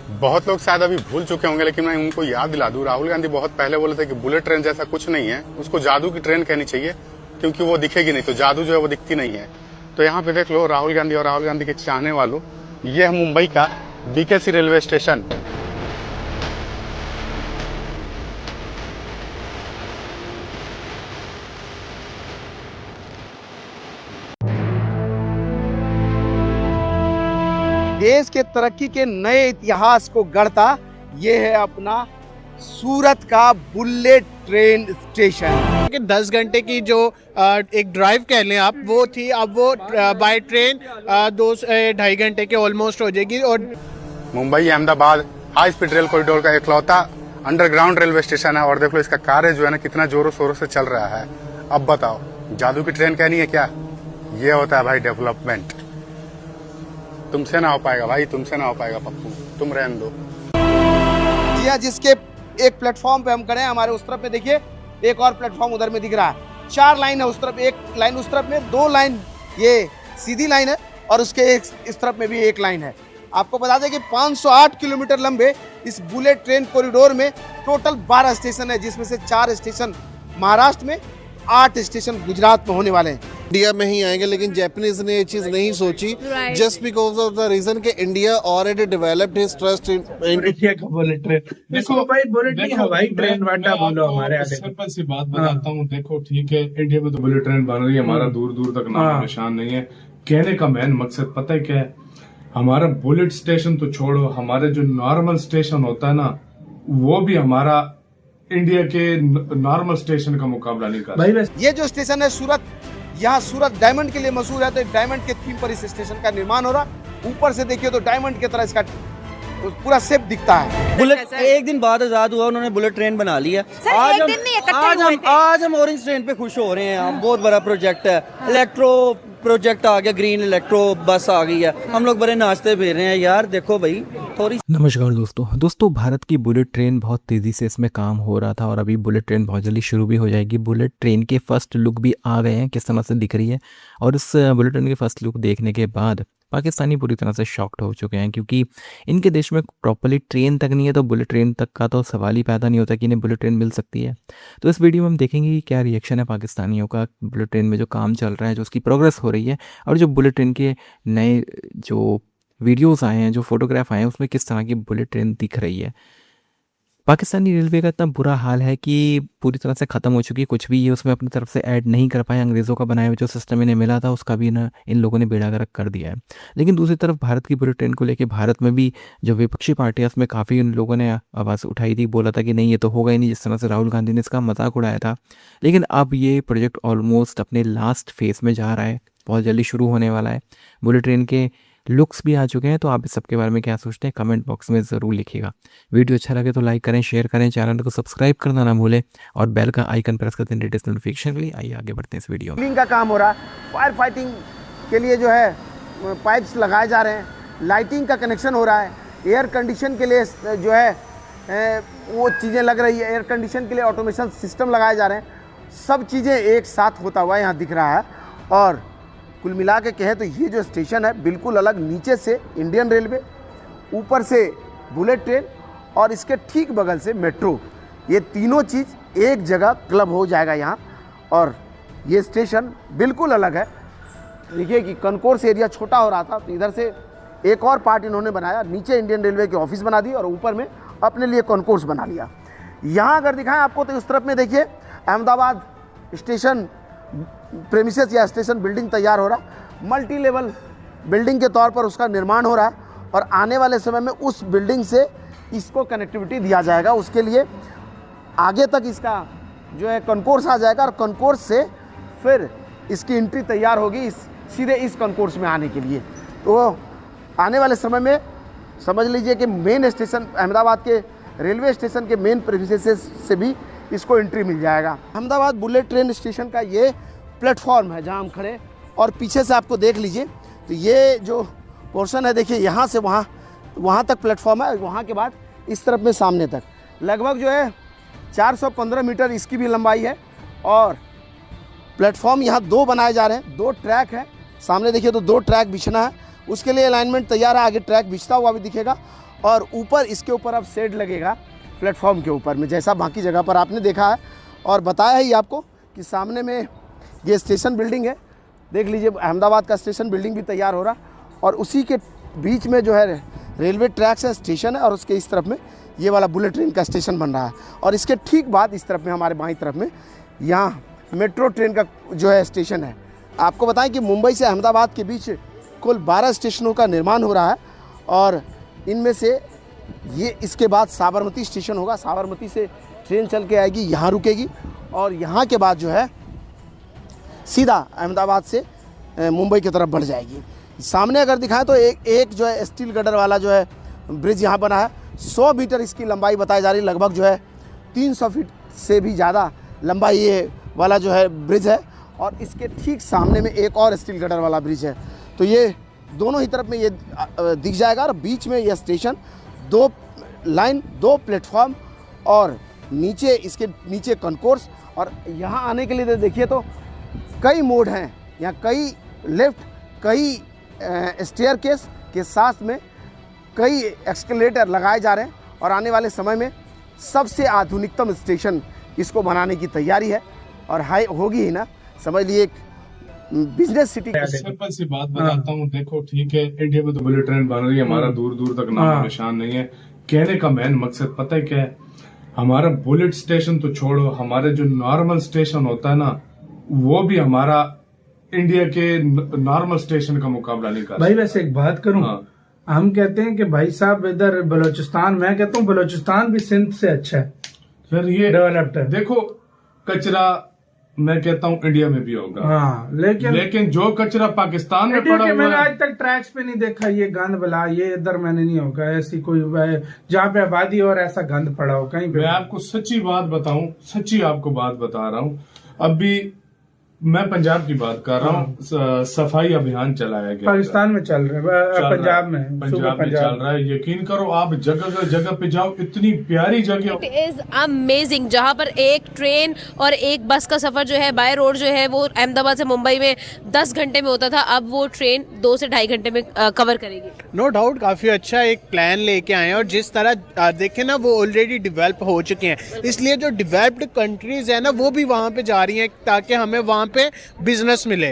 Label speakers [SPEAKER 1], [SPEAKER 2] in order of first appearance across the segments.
[SPEAKER 1] बहुत लोग शायद अभी भूल चुके होंगे, लेकिन मैं उनको याद दिला दूं। राहुल गांधी बहुत पहले बोले थे कि बुलेट ट्रेन जैसा कुछ नहीं है, उसको जादू की ट्रेन कहनी चाहिए, क्योंकि वो दिखेगी नहीं, तो जादू जो है वो दिखती नहीं है। तो यहाँ पे देख लो राहुल गांधी और राहुल गांधी के चाहने वालों, ये है मुंबई का बीकेसी रेलवे स्टेशन।
[SPEAKER 2] देश के तरक्की के नए इतिहास को गढ़ता ये है अपना सूरत का बुलेट ट्रेन स्टेशन।
[SPEAKER 3] कि 10 घंटे की जो एक ड्राइव कह लें आप, वो थी, अब वो बाय ट्रेन 2-2.5 घंटे के ऑलमोस्ट हो जाएगी। और
[SPEAKER 1] Mumbai Ahmedabad high speed rail corridor का इकलौता अंडरग्राउंड रेलवे स्टेशन है, और देख लो इसका कार्य जो है ना कितना जोरों शोरों से चल रहा है। अब बताओ, जादू की ट्रेन कहनी है क्या? ये होता है भाई डेवलपमेंट। तुमसे ना हो पाएगा भाई, तुमसे ना हो पाएगा पप्पू, तुम रहने दो।
[SPEAKER 2] जी हाँ, जिसके एक प्लेटफॉर्म पे हम खड़े हैं, हमारे उस तरफ में देखिए एक और प्लेटफॉर्म उधर में दिख रहा है। 4 लाइन है उस तरफ, एक लाइन उस तरफ में, 2 लाइन ये सीधी लाइन है, और उसके एक इस तरफ में भी एक लाइन है। आपको बता दें कि 508 किलोमीटर लंबे इस बुलेट ट्रेन कॉरिडोर में टोटल 12 स्टेशन है, जिसमें से 4 स्टेशन महाराष्ट्र में, 8 स्टेशन गुजरात में होने वाले हैं।
[SPEAKER 4] इंडिया में ही आएंगे, लेकिन जापानीज ने ये चीज नहीं सोची, just because of the reason कि India already developed his trust in
[SPEAKER 5] India का बुलेट ट्रेन। देखो भाई, बुलेट नहीं हवाई ट्रेन वाटा बोलो हमारे आगे।
[SPEAKER 6] सिंपल सी बात बताता हूँ, देखो ठीक है, इंडिया में तो बुलेट ट्रेन बन रही है, हमारा दूर दूर तक नाम निशान नहीं है। कहने का मेन मकसद पता है क्या है? हमारा बुलेट स्टेशन तो छोड़ो, हमारे जो नॉर्मल स्टेशन होता है ना, वो भी हमारा इंडिया के नॉर्मल स्टेशन का मुकाबला नहीं कर
[SPEAKER 2] भाई। ये जो स्टेशन है सूरत, यहाँ सूरत डायमंड के लिए मशहूर है, तो डायमंड के थीम पर इस स्टेशन का निर्माण हो रहा। ऊपर से देखिए तो डायमंड की तरह इसका पूरा शेप दिखता है।
[SPEAKER 7] बुलेट एक दिन बाद आजाद हुआ, उन्होंने बुलेट ट्रेन बना ली है। आज हम ऑरेंज ट्रेन पे खुश हो रहे हैं। बहुत बड़ा प्रोजेक्ट है, इलेक्ट्रो प्रोजेक्ट आ गया, ग्रीन इलेक्ट्रो बस आ गई है, हम लोग बड़े नाचते फिर रहे हैं यार। देखो भाई थोड़ी।
[SPEAKER 8] नमस्कार दोस्तों, भारत की बुलेट ट्रेन बहुत तेज़ी से इसमें काम हो रहा था, और अभी बुलेट ट्रेन बहुत जल्दी शुरू भी हो जाएगी। बुलेट ट्रेन के फर्स्ट लुक भी आ गए हैं, किस तरह से दिख रही है। और इस बुलेट ट्रेन के फर्स्ट लुक देखने के बाद पाकिस्तानी पूरी तरह से शॉक्ड हो चुके हैं, क्योंकि इनके देश में प्रॉपर्ली ट्रेन तक नहीं है, तो बुलेट ट्रेन तक का तो सवाल ही पैदा नहीं होता कि इन्हें बुलेट ट्रेन मिल सकती है। तो इस वीडियो में हम देखेंगे कि क्या रिएक्शन है पाकिस्तानियों का बुलेट ट्रेन में जो काम चल रहा है, जो उसकी प्रोग्रेस हो रही है, और जो बुलेट ट्रेन के नए जो वीडियोज़ आए हैं, जो फोटोग्राफ आए हैं, उसमें किस तरह की बुलेट ट्रेन दिख रही है। पाकिस्तानी रेलवे का इतना बुरा हाल है कि पूरी तरह से ख़त्म हो चुकी है, कुछ भी ये उसमें अपनी तरफ से ऐड नहीं कर पाए। अंग्रेज़ों का बनाया हुआ जो सिस्टम इन्हें मिला था, उसका भी ना इन लोगों ने बेड़ा गर्क कर दिया है। लेकिन दूसरी तरफ भारत की बुलेट ट्रेन को लेकर भारत में भी जो विपक्षी पार्टी है, उसमें काफ़ी उन लोगों ने आवाज़ उठाई थी, बोला था कि नहीं ये तो होगा ही नहीं, जिस तरह से राहुल गांधी ने इसका मजाक उड़ाया था। लेकिन अब ये प्रोजेक्ट ऑलमोस्ट अपने लास्ट फेज़ में जा रहा है, बहुत जल्दी शुरू होने वाला है। बुलेट ट्रेन के लुक्स भी आ चुके हैं। तो आप इस सब के बारे में क्या सोचते हैं, कमेंट बॉक्स में ज़रूर लिखिएगा। वीडियो अच्छा लगे तो लाइक करें, शेयर करें, चैनल को सब्सक्राइब करना ना भूलें, और बेल का आइकन प्रेस करते हैं लेटेस्ट नोटिफिकेशन के लिए। आइए आगे बढ़ते हैं इस वीडियो में।
[SPEAKER 2] बिल्डिंग का काम हो रहा है, फायर फाइटिंग के लिए जो है पाइप्स लगाए जा रहे हैं, लाइटिंग का कनेक्शन हो रहा है, एयर कंडीशन के लिए जो है वो चीज़ें लग रही है, एयर कंडीशन के लिए ऑटोमेशन सिस्टम लगाए जा रहे हैं। सब चीज़ें एक साथ होता हुआ यहाँ दिख रहा है। और कुल मिला के कहें तो ये जो स्टेशन है बिल्कुल अलग, नीचे से इंडियन रेलवे, ऊपर से बुलेट ट्रेन, और इसके ठीक बगल से मेट्रो, ये तीनों चीज़ एक जगह क्लब हो जाएगा यहाँ। और ये स्टेशन बिल्कुल अलग है। देखिए कि कनकोर्स एरिया छोटा हो रहा था, तो इधर से एक और पार्ट इन्होंने बनाया, नीचे इंडियन रेलवे के ऑफिस बना दी और ऊपर में अपने लिए कनकोर्स बना लिया। यहाँ अगर दिखाएं आपको तो उस तरफ में देखिए अहमदाबाद स्टेशन प्रेमिसेस या स्टेशन बिल्डिंग तैयार हो रहा, मल्टी लेवल बिल्डिंग के तौर पर उसका निर्माण हो रहा है। और आने वाले समय में उस बिल्डिंग से इसको कनेक्टिविटी दिया जाएगा, उसके लिए आगे तक इसका जो है कनकोर्स आ जाएगा, और कनकोर्स से फिर इसकी एंट्री तैयार होगी सीधे इस कनकोर्स में आने के लिए। तो आने वाले समय में समझ लीजिए कि मेन स्टेशन अहमदाबाद के रेलवे स्टेशन के मेन प्रेमिसेस से भी इसको एंट्री मिल जाएगा। अहमदाबाद बुलेट ट्रेन स्टेशन का ये प्लेटफॉर्म है जहां हम खड़े, और पीछे से आपको देख लीजिए तो ये जो पोर्शन है, देखिए यहाँ से वहाँ तक प्लेटफॉर्म है, वहाँ के बाद इस तरफ में सामने तक लगभग जो है 415 मीटर इसकी भी लंबाई है। और प्लेटफॉर्म यहाँ 2 बनाए जा रहे हैं, 2 ट्रैक है, सामने देखिए तो 2 ट्रैक बिछना है, उसके लिए अलाइनमेंट तैयार है, आगे ट्रैक बिछता हुआ भी दिखेगा और ऊपर इसके ऊपर अब शेड लगेगा प्लेटफॉर्म के ऊपर में, जैसा बाकी जगह पर आपने देखा है और बताया ही आपको कि सामने में ये स्टेशन बिल्डिंग है। देख लीजिए अहमदाबाद का स्टेशन बिल्डिंग भी तैयार हो रहा और उसी के बीच में जो है रेलवे ट्रैक्स है, स्टेशन है और उसके इस तरफ में ये वाला बुलेट ट्रेन का स्टेशन बन रहा है और इसके ठीक बाद इस तरफ में हमारे बाईं तरफ में यहाँ मेट्रो ट्रेन का जो है स्टेशन है। आपको बताएं कि मुंबई से अहमदाबाद के बीच कुल 12 स्टेशनों का निर्माण हो रहा है और इनमें से ये इसके बाद साबरमती स्टेशन होगा। साबरमती से ट्रेन चल के आएगी, यहाँ रुकेगी और यहाँ के बाद जो है सीधा अहमदाबाद से मुंबई की तरफ बढ़ जाएगी। सामने अगर दिखाएं तो एक जो है स्टील गर्डर वाला जो है ब्रिज यहाँ बना है। 100 मीटर इसकी लंबाई बताई जा रही है, लगभग जो है 300 फीट से भी ज़्यादा लंबाई ये वाला जो है ब्रिज है और इसके ठीक सामने में एक और स्टील गर्डर वाला ब्रिज है। तो ये दोनों ही तरफ में ये दिख जाएगा और बीच में यह स्टेशन 2 लाइन 2 प्लेटफॉर्म और नीचे इसके नीचे कॉन्कोर्स और यहाँ आने के लिए देखिए तो कई मोड हैं, यहाँ कई लिफ्ट, कई स्टेयरकेस के साथ में कई एक्सकेलेटर लगाए जा रहे हैं और आने वाले समय में सबसे आधुनिकतम स्टेशन इसको बनाने की तैयारी है और हाई होगी ही ना, समझ लिए एक बिजनेस सिटी।
[SPEAKER 6] सिंपल सी बात बताता हूँ, देखो ठीक है इंडिया में तो बुलेट ट्रेन बन रही है, हमारा दूर दूर तक नाम निशान नहीं है। कहने का मेन मकसद पता है क्या है, हमारा बुलेट स्टेशन तो छोड़ो, हमारे जो नॉर्मल स्टेशन होता है ना वो भी हमारा इंडिया के नॉर्मल स्टेशन का मुकाबला नहीं कर
[SPEAKER 5] भाई। वैसे एक बात करूं, हम कहते हैं कि भाई साहब इधर बलूचिस्तान, मैं कहता हूँ बलूचिस्तान भी सिंध से अच्छा है,
[SPEAKER 6] फिर ये
[SPEAKER 5] डेवलप्ड है।
[SPEAKER 6] देखो कचरा मैं कहता हूँ इंडिया में भी होगा,
[SPEAKER 5] हाँ,
[SPEAKER 6] लेकिन जो कचरा पाकिस्तान में पड़ा हुआ
[SPEAKER 5] मैंने
[SPEAKER 6] है,
[SPEAKER 5] आज तक ट्रैक्स पे नहीं देखा ये गंद बला, ये इधर मैंने नहीं होगा ऐसी कोई जहाँ पे आबादी और ऐसा गंद पड़ा हो कहीं पे।
[SPEAKER 6] मैं आपको सच्ची बात बताऊं, सच्ची आपको बात बता रहा हूँ। अभी मैं पंजाब की बात कर रहा हूँ, सफाई अभियान चलाया गया
[SPEAKER 5] पाकिस्तान में चल रहा है, पंजाब में
[SPEAKER 6] चल रहा है। यकीन करो आप जगह जगह पे जाओ, इतनी प्यारी जगह,
[SPEAKER 9] इट इज अमेजिंग। जहाँ पर एक ट्रेन और एक बस का सफर जो है बाय रोड जो है वो अहमदाबाद से मुंबई में 10 घंटे में होता था, अब वो ट्रेन 2 से 2.5 घंटे में कवर करेगी।
[SPEAKER 3] नो डाउट काफ़ी अच्छा एक प्लान लेके आए हैं और जिस तरह देखें ना वो ऑलरेडी डेवलप हो चुके हैं, इसलिए जो डेवलप्ड कंट्रीज है ना वो भी वहाँ पे जा रही हैं ताकि हमें वहाँ पे बिजनेस मिले।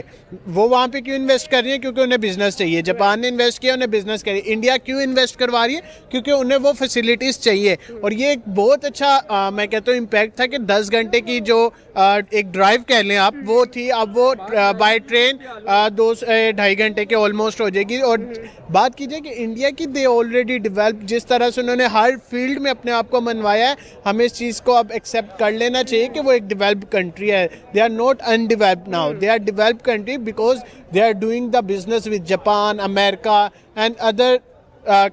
[SPEAKER 3] वो वहाँ पे क्यों इन्वेस्ट कर रही है? क्योंकि उन्हें बिजनेस चाहिए। जापान ने इन्वेस्ट किया, उन्हें बिजनेस चाहिए। इंडिया क्यों इन्वेस्ट करवा रही है? क्योंकि उन्हें वो फैसिलिटीज़ चाहिए। और ये एक बहुत अच्छा मैं कहता हूँ इम्पैक्ट था कि 10 घंटे की जो एक ड्राइव कह लें आप वो थी, अब वो बाय ट्रेन 2-2.5 घंटे के ऑलमोस्ट हो जाएगी। और बात कीजिए कि इंडिया की दे ऑलरेडी डेवलप, जिस तरह से उन्होंने हर फील्ड में अपने आप को मनवाया है, हमें इस चीज़ को अब एक्सेप्ट कर लेना चाहिए कि वो एक डेवलप्ड कंट्री है। They are not undeveloped now, they are developed country because they are doing the business with Japan, America and other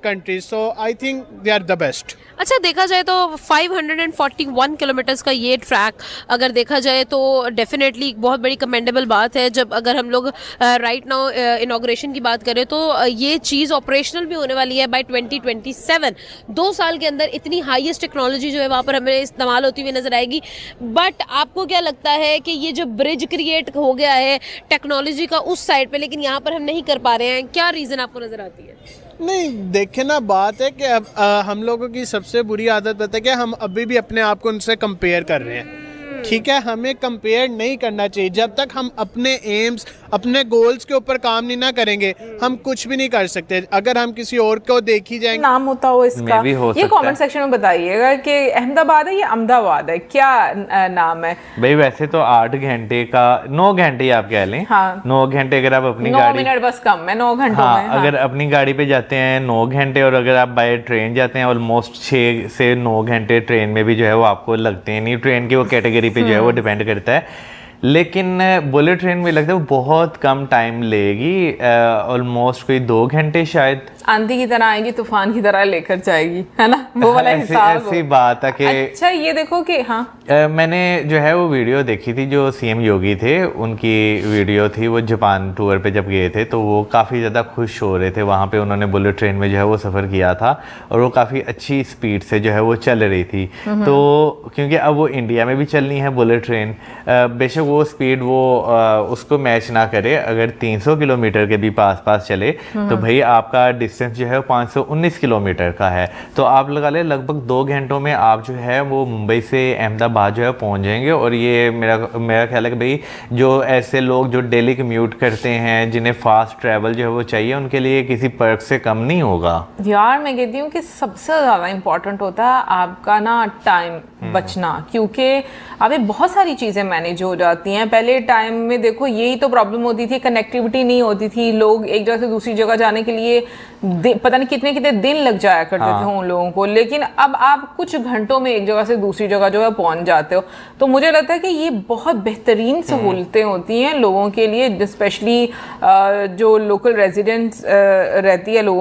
[SPEAKER 3] countries, so I think they are the best.
[SPEAKER 9] अच्छा देखा जाए तो 541 किलोमीटर्स का ये track अगर देखा जाए तो डेफिनेटली एक बहुत बड़ी कमेंडेबल बात है। जब अगर हम लोग राइट नाउ इनॉग्रेशन की बात करें तो ये चीज़ ऑपरेशनल भी होने वाली है बाय 2027। 2 साल के अंदर इतनी हाईएस्ट टेक्नोलॉजी जो है वहाँ पर हमें इस्तेमाल होती हुई नजर आएगी। बट आपको क्या लगता है कि ये जो ब्रिज क्रिएट हो गया है टेक्नोलॉजी का उस साइड पर, लेकिन यहाँ पर हम नहीं कर पा रहे हैं, क्या रीज़न आपको नजर आती है?
[SPEAKER 3] नहीं देखे ना, बात है कि अब हम लोगों की सबसे बुरी आदत पता है कि हम अभी भी अपने आप को उनसे कंपेयर कर रहे हैं। ठीक है, हमें कंपेयर नहीं करना चाहिए। जब तक हम अपने एम्स, अपने गोल्स के ऊपर काम नहीं ना करेंगे हम कुछ भी नहीं कर सकते। अगर हम किसी और को देख ही जाएंगे,
[SPEAKER 10] नाम होता हो इसका, ये कमेंट सेक्शन में बताइएगा कि अहमदाबाद है या अहमदाबाद है, क्या नाम है
[SPEAKER 11] भाई? वैसे तो 8 घंटे का 9 घंटे आप कह लें, हाँ 9 घंटे अगर आप अपनी
[SPEAKER 10] 9 मिनट बस कम है 9 घंटों में। हाँ।
[SPEAKER 11] अगर अपनी गाड़ी पे जाते हैं 9 घंटे और अगर आप बाय ट्रेन जाते हैं ऑलमोस्ट 6 से 9 घंटे ट्रेन में भी जो है वो आपको लगते हैं। नहीं, ट्रेन की वो कैटेगरी पे जो है वो डिपेंड करता है, लेकिन बुलेट ट्रेन में लगता है वो बहुत कम टाइम लेगी, ऑलमोस्ट कोई 2 घंटे शायद।
[SPEAKER 10] आंधी की तरह आएगी, तूफान की तरह लेकर जाएगी, है ना, वो वाला हिसाब
[SPEAKER 11] ऐसी बात है कि
[SPEAKER 10] अच्छा ये देखो कि हाँ
[SPEAKER 11] मैंने जो है वो वीडियो देखी थी, जो सीएम योगी थे उनकी वीडियो थी, वो जापान टूर पे जब गए थे तो वो काफ़ी ज़्यादा खुश हो रहे थे, वहाँ पे उन्होंने बुलेट ट्रेन में जो है वो सफ़र किया था और वो काफ़ी अच्छी स्पीड से जो है वो चल रही थी। तो क्योंकि अब वो इंडिया में भी चलनी है बुलेट ट्रेन, बेशक वो स्पीड वो उसको मैच ना करे, अगर 300 किलोमीटर के भी पास चले तो भाई आपका डिस्टेंस जो है 519 किलोमीटर का है, तो आप लगा ले लगभग 2 घंटों में आप जो है वो मुंबई से अहमदाबाद जो है पहुंच जाएंगे। और ये मेरा ख्याल है कि भाई जो ऐसे लोग जो डेली कम्यूट करते हैं, जिन्हें फास्ट ट्रैवल जो है वो चाहिए, उनके लिए किसी पर्क से कम नहीं होगा।
[SPEAKER 10] यार मैं कहती हूँ कि सबसे ज़्यादा इम्पोर्टेंट होता है आपका ना टाइम बचना, क्योंकि अभी बहुत सारी चीज़ें मैनेज हो जाती हैं। पहले टाइम में देखो यही तो प्रॉब्लम होती थी, कनेक्टिविटी नहीं होती थी, लोग एक जगह से दूसरी जगह जाने के लिए पता नहीं कितने कितने दिन लग जाया करते थे उन लोगों को, लेकिन अब आप कुछ घंटों में एक जगह से दूसरी जगह जो है पहुंच जाते हो। तो मुझे लगता है कि ये बहुत बेहतरीन सहूलतें होती हैं लोगों के लिए, स्पेशली जो लोकल रेजिडेंट्स रहती है लोगों